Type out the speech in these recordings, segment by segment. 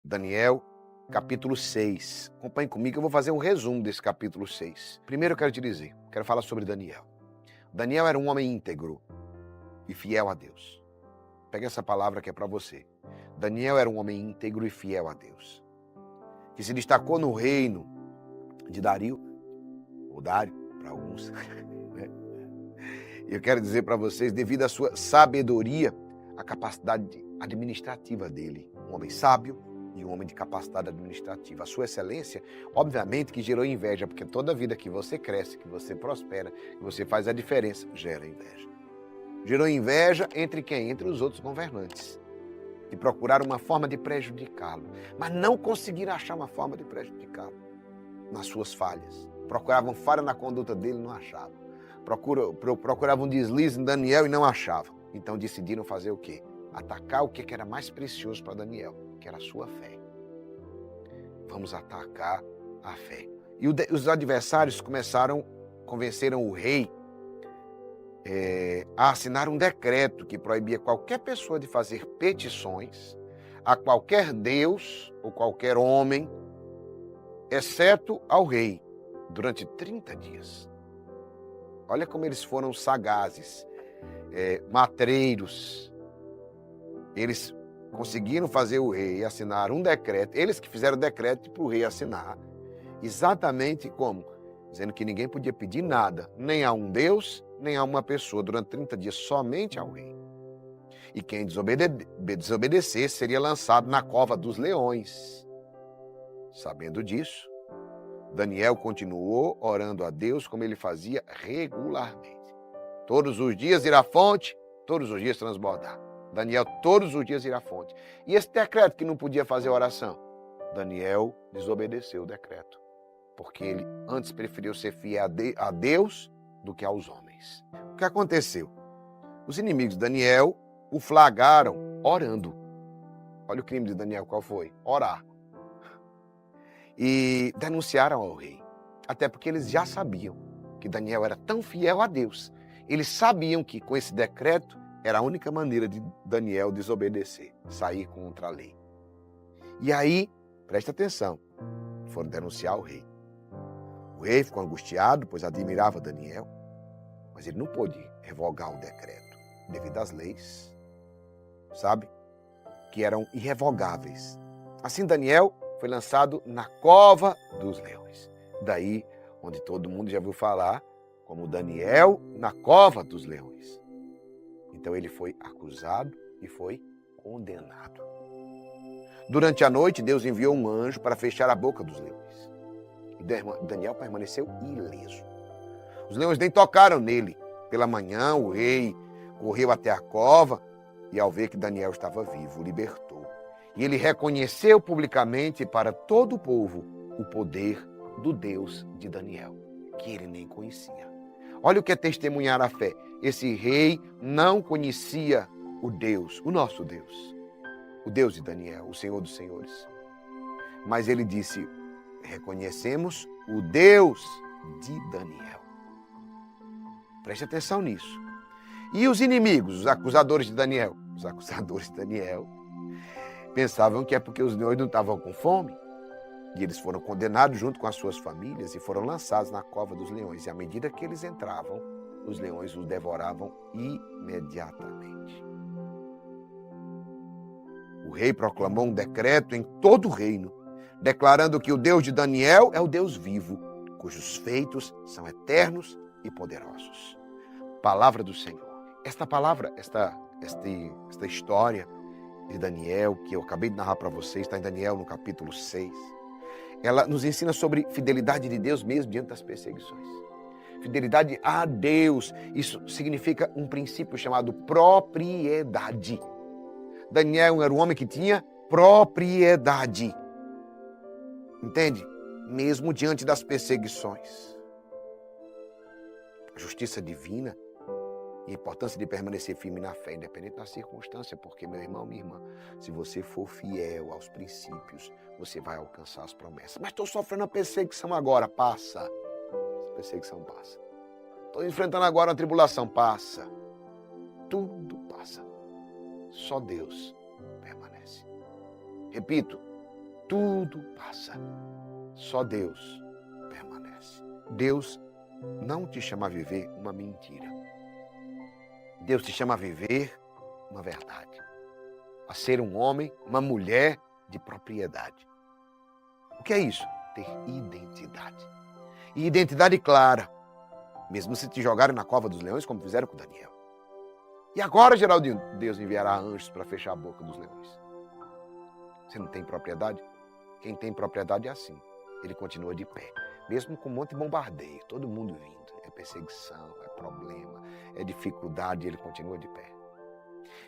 Daniel, capítulo 6. Acompanhe comigo, eu vou fazer um resumo desse capítulo 6. Primeiro eu quero te dizer, quero falar sobre Daniel. Daniel era um homem íntegro e fiel a Deus. Pega essa palavra que é para você. Daniel era um homem íntegro e fiel a Deus, que se destacou no reino de Dario, ou Dário, para alguns. Eu quero dizer para vocês, devido à sua sabedoria, a capacidade administrativa dele. Um homem sábio e um homem de capacidade administrativa. A sua excelência, obviamente, que gerou inveja, porque toda vida que você cresce, que você prospera, que você faz a diferença, gera inveja. Gerou inveja entre quem? Entre os outros governantes, que procuraram uma forma de prejudicá-lo, mas não conseguiram achar uma forma de prejudicá-lo nas suas falhas. Procuravam falha na conduta dele, não achavam. Procuravam deslize em Daniel e não achavam. Então decidiram fazer o quê? Atacar o que era mais precioso para Daniel, que era a sua fé. Vamos atacar a fé. E os adversários convenceram o rei a assinar um decreto que proibia qualquer pessoa de fazer petições a qualquer deus ou qualquer homem, exceto ao rei, durante 30 dias. Olha como eles foram sagazes, matreiros. Eles conseguiram fazer o rei assinar um decreto, eles que fizeram o decreto para o rei assinar, exatamente como? Dizendo que ninguém podia pedir nada, nem a um deus, nem a uma pessoa, durante 30 dias, somente ao rei. E quem desobedecesse seria lançado na cova dos leões. Sabendo disso, Daniel continuou orando a Deus como ele fazia regularmente. Todos os dias ir à fonte, todos os dias transbordar. Daniel todos os dias ir à fonte. E esse decreto que não podia fazer oração, Daniel desobedeceu o decreto, porque ele antes preferiu ser fiel a Deus do que aos homens. O que aconteceu? Os inimigos de Daniel o flagraram orando. Olha o crime de Daniel, qual foi? Orar. E denunciaram ao rei. Até porque eles já sabiam que Daniel era tão fiel a Deus. Eles sabiam que com esse decreto era a única maneira de Daniel desobedecer, sair contra a lei. E aí, presta atenção, foram denunciar o rei. O rei ficou angustiado, pois admirava Daniel, mas ele não pôde revogar o decreto, devido às leis, sabe, que eram irrevogáveis. Assim, Daniel foi lançado na cova dos leões. Daí, onde todo mundo já ouviu falar, como Daniel na cova dos leões. Então ele foi acusado e foi condenado. Durante a noite, Deus enviou um anjo para fechar a boca dos leões. E Daniel permaneceu ileso. Os leões nem tocaram nele. Pela manhã, o rei correu até a cova e, ao ver que Daniel estava vivo, o libertou. E ele reconheceu publicamente para todo o povo o poder do Deus de Daniel, que ele nem conhecia. Olha o que é testemunhar a fé. Esse rei não conhecia o Deus, o nosso Deus, o Deus de Daniel, o Senhor dos Senhores. Mas ele disse, reconhecemos o Deus de Daniel. Preste atenção nisso. E os inimigos, os acusadores de Daniel? Os acusadores de Daniel pensavam que é porque os leões não estavam com fome. E eles foram condenados junto com as suas famílias e foram lançados na cova dos leões. E à medida que eles entravam, os leões os devoravam imediatamente. O rei proclamou um decreto em todo o reino, declarando que o Deus de Daniel é o Deus vivo, cujos feitos são eternos e poderosos. Palavra do Senhor. Esta palavra, esta história de Daniel, que eu acabei de narrar para vocês, está em Daniel no capítulo 6. Ela nos ensina sobre fidelidade de Deus mesmo diante das perseguições. Fidelidade a Deus, isso significa um princípio chamado propriedade. Daniel era um homem que tinha propriedade. Entende? Mesmo diante das perseguições. A justiça divina e a importância de permanecer firme na fé, independente da circunstância, porque, meu irmão, minha irmã, se você for fiel aos princípios, você vai alcançar as promessas. Mas estou sofrendo uma perseguição agora, passa. Essa perseguição passa. Estou enfrentando agora uma tribulação, passa. Tudo passa. Só Deus permanece. Repito, tudo passa. Só Deus permanece. Deus não te chama a viver uma mentira. Deus te chama a viver uma verdade. A ser um homem, uma mulher de propriedade. O que é isso? Ter identidade. E identidade clara. Mesmo se te jogarem na cova dos leões, como fizeram com Daniel. E agora, Geraldinho, Deus enviará anjos para fechar a boca dos leões. Você não tem propriedade? Quem tem propriedade é assim. Ele continua de pé. Mesmo com um monte de bombardeio, todo mundo vindo. É perseguição, é problema, é dificuldade, ele continua de pé.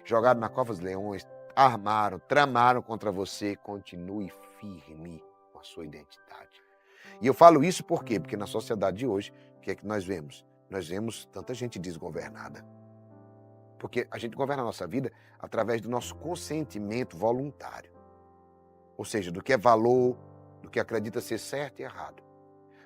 Jogaram na cova dos leões, armaram, tramaram contra você, continue firme com a sua identidade. E eu falo isso por quê? Porque na sociedade de hoje, o que é que nós vemos? Nós vemos tanta gente desgovernada. Porque a gente governa a nossa vida através do nosso consentimento voluntário. Ou seja, do que é valor, do que acredita ser certo e errado.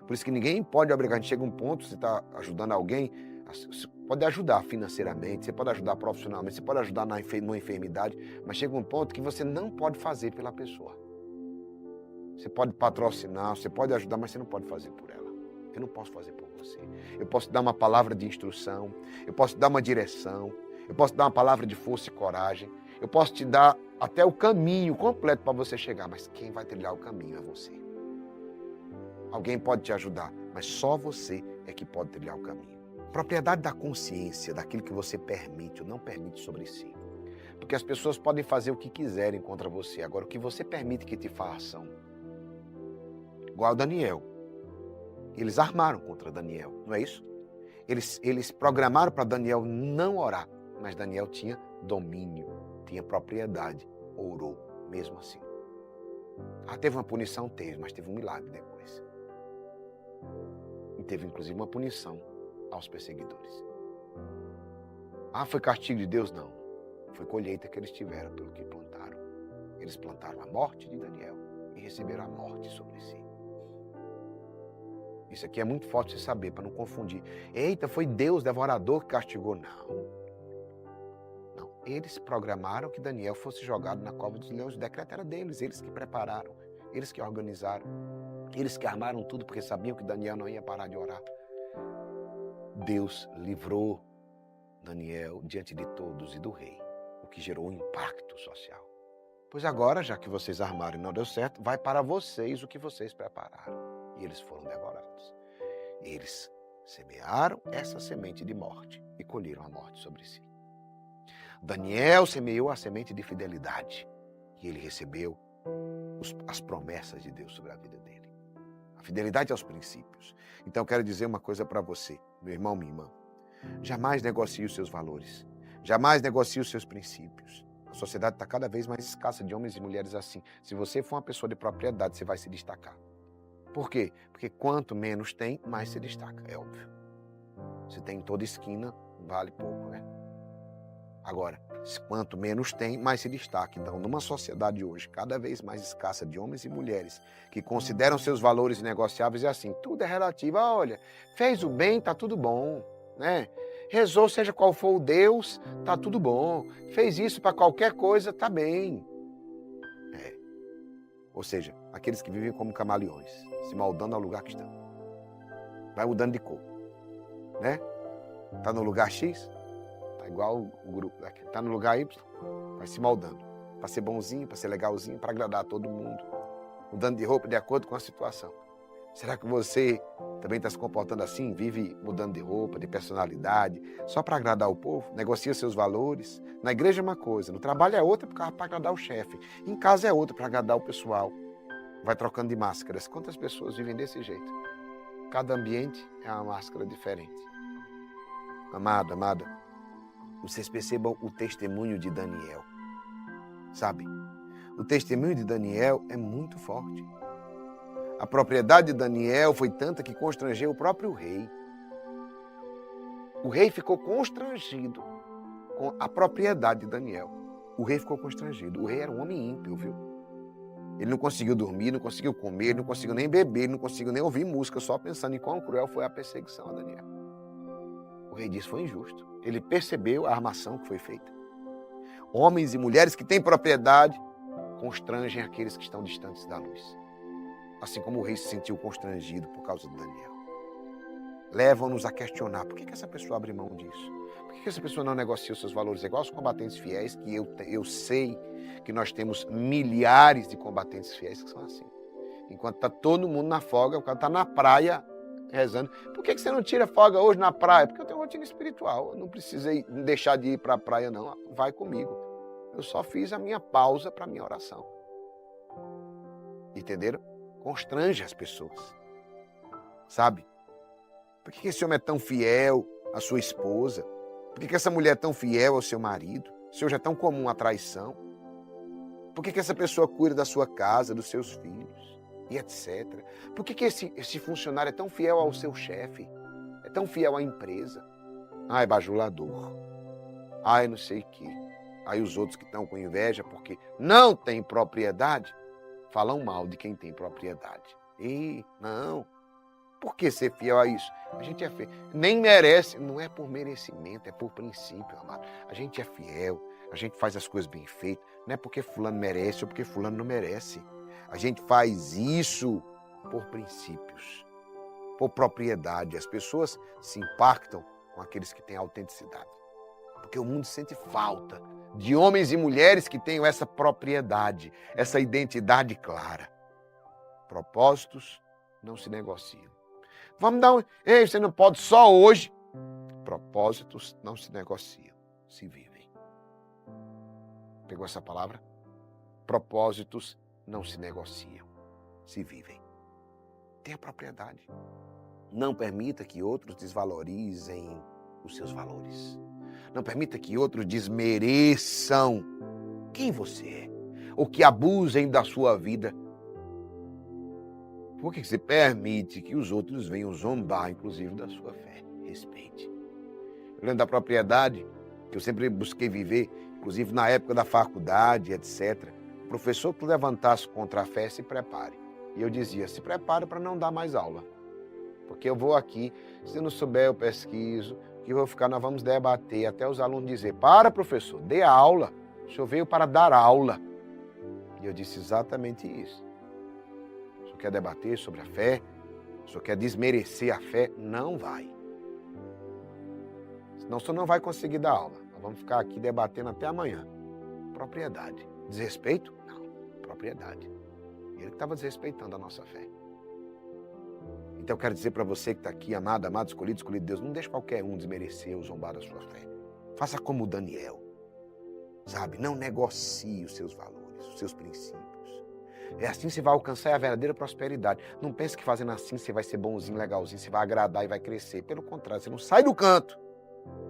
Por isso que ninguém pode obrigar. A gente chega a um ponto, você está ajudando alguém, você pode ajudar financeiramente, você pode ajudar profissionalmente, você pode ajudar numa enfermidade, mas chega um ponto que você não pode fazer pela pessoa. Você pode patrocinar, você pode ajudar, mas você não pode fazer por ela. Eu não posso fazer por você. Eu posso te dar uma palavra de instrução, eu posso te dar uma direção, eu posso te dar uma palavra de força e coragem, eu posso te dar até o caminho completo para você chegar, mas quem vai trilhar o caminho é você. Alguém pode te ajudar, mas só você é que pode trilhar o caminho. Propriedade da consciência, daquilo que você permite ou não permite sobre si. Porque as pessoas podem fazer o que quiserem contra você. Agora, o que você permite que te façam? Igual Daniel. Eles armaram contra Daniel, não é isso? Eles programaram para Daniel não orar, mas Daniel tinha domínio, tinha propriedade, orou mesmo assim. Teve uma punição? Teve, mas teve um milagre depois. E teve inclusive uma punição aos perseguidores. Foi castigo de Deus? Não. Foi colheita que eles tiveram pelo que plantaram. Eles plantaram a morte de Daniel e receberam a morte sobre si. Isso aqui é muito forte você saber, para não confundir. Eita, foi Deus devorador que castigou. Não. Eles programaram que Daniel fosse jogado na cova dos leões. O decreto era deles, eles que prepararam, eles que organizaram, eles que armaram tudo, porque sabiam que Daniel não ia parar de orar. Deus livrou Daniel diante de todos e do rei, o que gerou um impacto social. Pois agora, já que vocês armaram e não deu certo, vai para vocês o que vocês prepararam. E eles foram devorados. Eles semearam essa semente de morte e colheram a morte sobre si. Daniel semeou a semente de fidelidade e ele recebeu as promessas de Deus sobre a vida dele. A fidelidade aos princípios. Então eu quero dizer uma coisa para você, meu irmão, minha irmã. Jamais negocie os seus valores. Jamais negocie os seus princípios. A sociedade está cada vez mais escassa de homens e mulheres assim. Se você for uma pessoa de propriedade, você vai se destacar. Por quê? Porque quanto menos tem, mais se destaca, é óbvio. Se tem em toda esquina, vale pouco, né? Agora, quanto menos tem, mais se destaca. Então, numa sociedade hoje cada vez mais escassa de homens e mulheres que consideram seus valores negociáveis, é assim, tudo é relativo. Olha, fez o bem, tá tudo bom, né? Rezou, seja qual for o Deus, tá tudo bom. Fez isso para qualquer coisa, tá bem. Ou seja, aqueles que vivem como camaleões, se moldando ao lugar que estão. Vai mudando de cor, né? Tá no lugar X, tá igual o grupo daqui. Tá no lugar Y, vai se moldando. Para ser bonzinho, para ser legalzinho, para agradar a todo mundo. Mudando de roupa de acordo com a situação. Será que você também está se comportando assim? Vive mudando de roupa, de personalidade, só para agradar o povo? Negocia seus valores? Na igreja é uma coisa, no trabalho é outra para agradar o chefe. Em casa é outra para agradar o pessoal. Vai trocando de máscaras. Quantas pessoas vivem desse jeito? Cada ambiente é uma máscara diferente. Amado, amada, vocês percebam o testemunho de Daniel. Sabe? O testemunho de Daniel é muito forte. A propriedade de Daniel foi tanta que constrangeu o próprio rei. O rei ficou constrangido com a propriedade de Daniel. O rei ficou constrangido. O rei era um homem ímpio, viu? Ele não conseguiu dormir, não conseguiu comer, não conseguiu nem beber, não conseguiu nem ouvir música, só pensando em quão cruel foi a perseguição a Daniel. O rei disse que foi injusto. Ele percebeu a armação que foi feita. Homens e mulheres que têm propriedade constrangem aqueles que estão distantes da luz. Assim como o rei se sentiu constrangido por causa de Daniel. Levam-nos a questionar, por que essa pessoa abre mão disso? Por que essa pessoa não negocia os seus valores? É igual aos combatentes fiéis, que eu sei que nós temos milhares de combatentes fiéis que são assim. Enquanto está todo mundo na folga, o cara está na praia rezando. Por que você não tira folga hoje na praia? Porque eu tenho rotina espiritual. Eu não precisei deixar de ir para a praia, não. Vai comigo. Eu só fiz a minha pausa para a minha oração. Entenderam? Constrange as pessoas. Sabe? Por que esse homem é tão fiel à sua esposa? Por que essa mulher é tão fiel ao seu marido? Se hoje é tão comum a traição. Por que essa pessoa cuida da sua casa, dos seus filhos? E etc. Por que esse funcionário é tão fiel ao seu chefe? É tão fiel à empresa? Ai, bajulador. Ai, não sei o quê. Aí os outros que estão com inveja porque não têm propriedade, falam mal de quem tem propriedade. E não. Por que ser fiel a isso? A gente é fiel. Nem merece. Não é por merecimento, é por princípio, amado. A gente é fiel. A gente faz as coisas bem feitas. Não é porque fulano merece ou porque fulano não merece. A gente faz isso por princípios, por propriedade. As pessoas se impactam com aqueles que têm autenticidade. Porque o mundo sente falta de homens e mulheres que tenham essa propriedade, essa identidade clara. Propósitos não se negociam. Vamos dar um... Ei, você não pode só hoje. Propósitos não se negociam, se vivem. Pegou essa palavra? Propósitos não se negociam, se vivem. Tenha propriedade. Não permita que outros desvalorizem os seus valores. Não permita que outros desmereçam quem você é, ou que abusem da sua vida. Por que você permite que os outros venham zombar, inclusive, da sua fé? Respeite. Eu lembro da propriedade que eu sempre busquei viver, inclusive na época da faculdade, etc. O professor que levantasse contra a fé, se prepare. E eu dizia, se prepare para não dar mais aula. Porque eu vou aqui, se não souber eu pesquiso, que eu vou ficar, nós vamos debater, até os alunos dizer, para professor, dê aula. O senhor veio para dar aula. E eu disse exatamente isso. O senhor quer debater sobre a fé? O senhor quer desmerecer a fé? Não vai. Senão o senhor não vai conseguir dar aula. Nós vamos ficar aqui debatendo até amanhã. Propriedade. Desrespeito? Não. Propriedade. Ele que estava desrespeitando a nossa fé. Então eu quero dizer para você que está aqui, amado, escolhido de Deus, não deixe qualquer um desmerecer ou zombar da sua fé. Faça como Daniel. Sabe? Não negocie os seus valores, os seus princípios. É assim que você vai alcançar a verdadeira prosperidade. Não pense que fazendo assim você vai ser bonzinho, legalzinho, você vai agradar e vai crescer. Pelo contrário, você não sai do canto.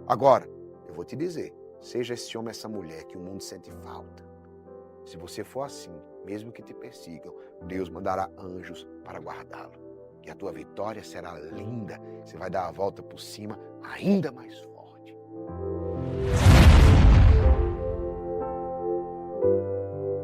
Agora, eu vou te dizer, seja esse homem, essa mulher que o mundo sente falta. Se você for assim, mesmo que te persigam, Deus mandará anjos para guardá-lo. E a tua vitória será linda. Você vai dar a volta por cima ainda mais forte.